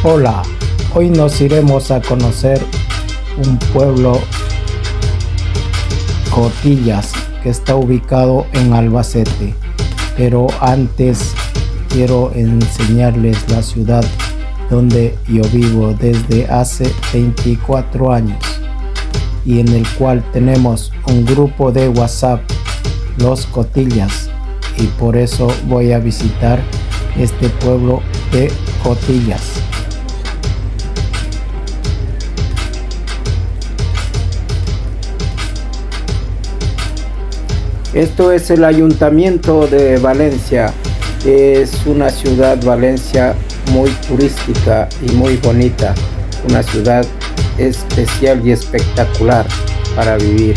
Hola, hoy nos iremos a conocer un pueblo, Cotillas, que está ubicado en Albacete, pero antes quiero enseñarles la ciudad donde yo vivo desde hace 24 años y en el cual tenemos un grupo de WhatsApp, Los Cotillas, y por eso voy a visitar este pueblo de Cotillas. Esto es el Ayuntamiento de Valencia. Es una ciudad, Valencia, muy turística y muy bonita. Una ciudad especial y espectacular para vivir.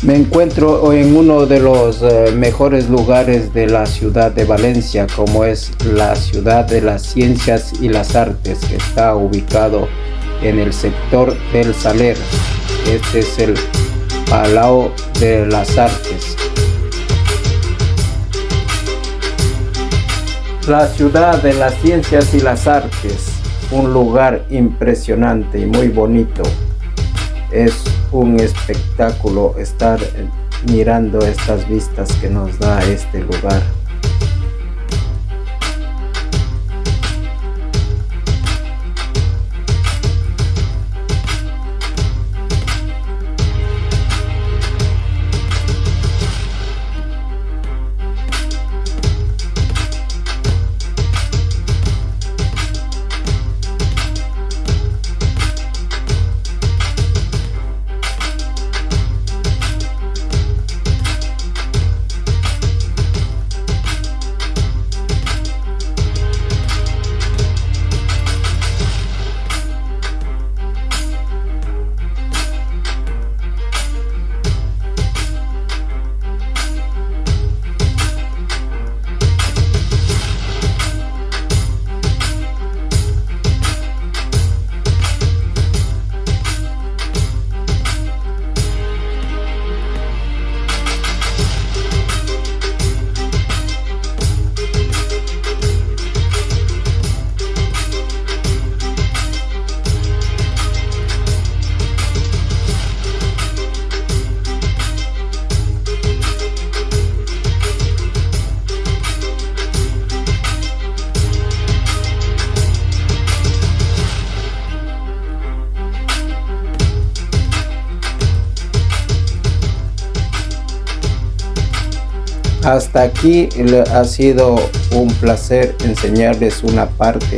Me encuentro en uno de los mejores lugares de la ciudad de Valencia, como es la ciudad de las ciencias y las artes, que está ubicado en el sector del Saler. Este es el Palau de las Artes. La ciudad de las ciencias y las artes, un lugar impresionante y muy bonito. Es un espectáculo estar mirando estas vistas que nos da este lugar. Hasta aquí ha sido un placer enseñarles una parte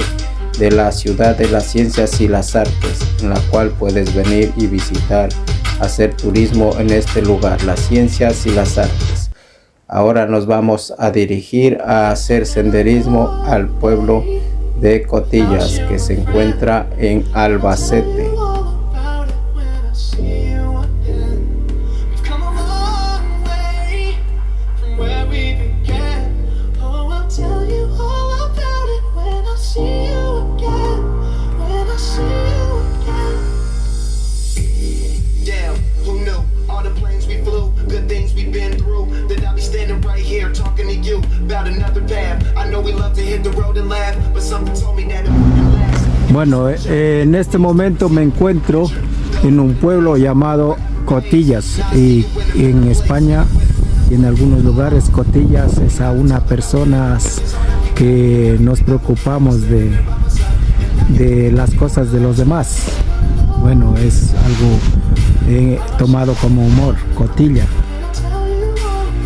de la ciudad de las ciencias y las artes, en la cual puedes venir y visitar, hacer turismo en este lugar, las ciencias y las artes. Ahora nos vamos a dirigir a hacer senderismo al pueblo de Cotillas, que se encuentra en Albacete. Bueno, en este momento me encuentro en un pueblo llamado Cotillas, y en España y en algunos lugares Cotillas es a una personas que nos preocupamos de las cosas de los demás. Bueno, es algo tomado como humor, Cotilla.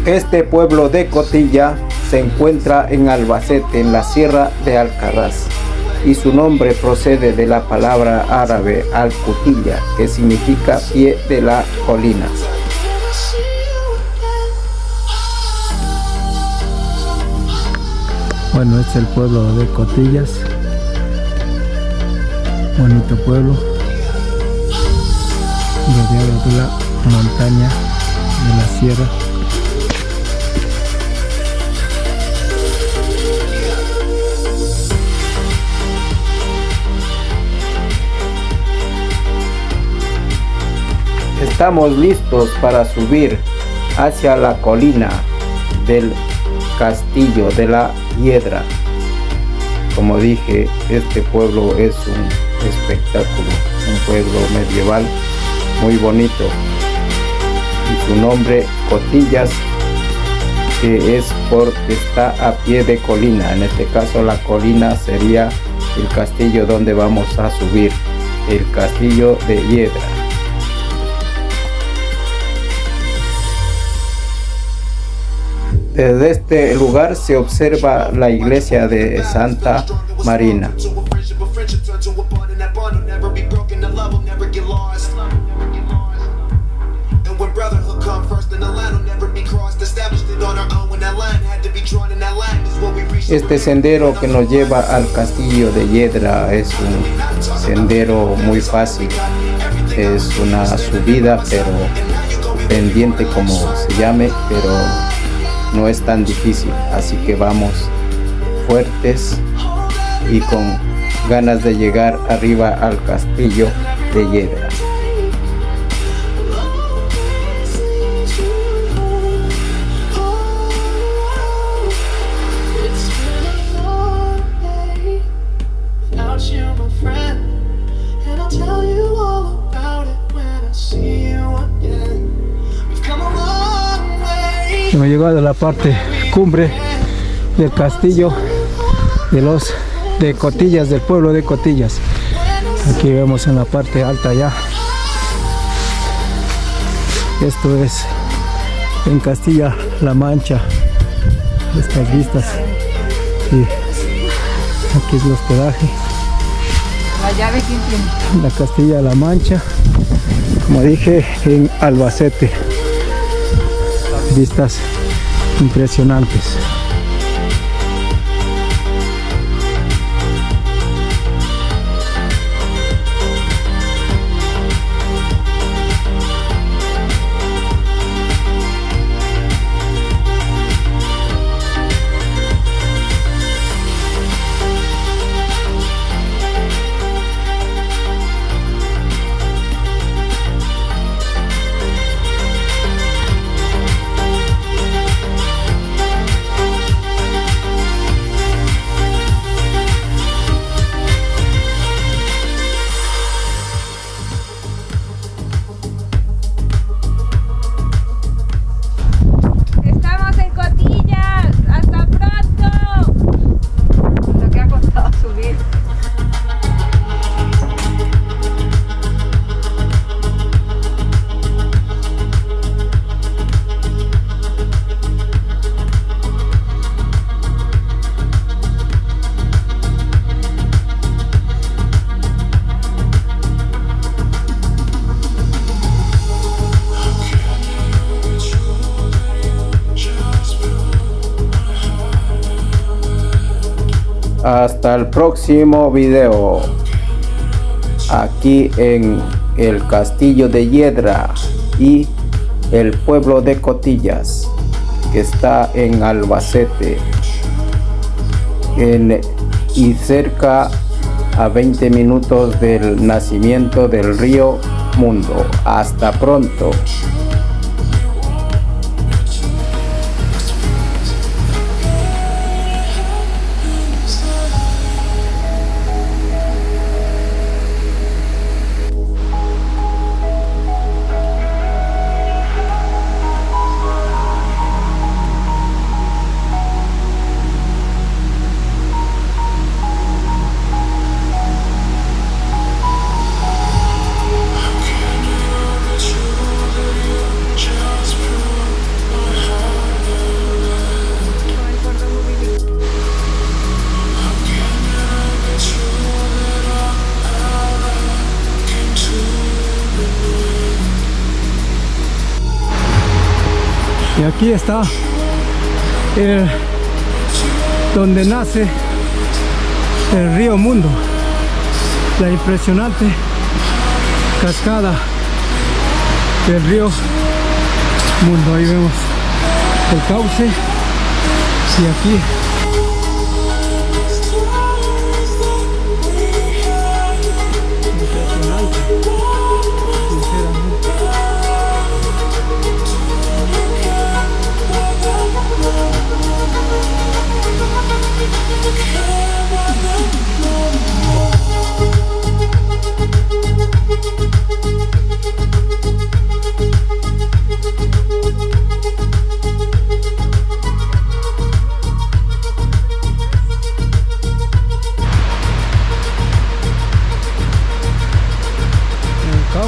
Este pueblo de Cotilla se encuentra en Albacete, en la Sierra de Alcaraz, y su nombre procede de la palabra árabe al-Kutilla, que significa pie de la colina. Bueno, este es el pueblo de Cotillas, bonito pueblo, rodeado de la montaña, de la sierra. Estamos listos para subir hacia la colina del Castillo de la Hiedra. Como dije, este pueblo es un espectáculo, un pueblo medieval muy bonito. Y su nombre, Cotillas, que es porque está a pie de colina. En este caso la colina sería el castillo donde vamos a subir, el Castillo de Hiedra. Desde este lugar se observa la iglesia de Santa Marina. Este sendero que nos lleva al Castillo de Hiedra es un sendero muy fácil. Es una subida, pero pendiente, como se llame, pero no es tan difícil, así que vamos fuertes y con ganas de llegar arriba al Castillo de Hiedra. Hemos llegado a la parte cumbre del castillo de Cotillas, del pueblo de Cotillas. Aquí vemos en la parte alta ya. Esto es en Castilla-La Mancha. Estas vistas. Y aquí es el hospedaje. La llave, ¿quién tiene? La Castilla-La Mancha. Como dije, en Albacete. Vistas impresionantes. Hasta el próximo video, aquí en el Castillo de Hiedra y el pueblo de Cotillas, que está en Albacete, y cerca a 20 minutos del nacimiento del río Mundo. Hasta pronto. Y aquí está donde nace el río Mundo, la impresionante cascada del río Mundo. Ahí vemos el cauce y aquí impresionante, sinceramente.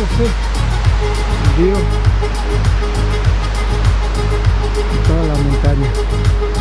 usted. El río. Toda la montaña.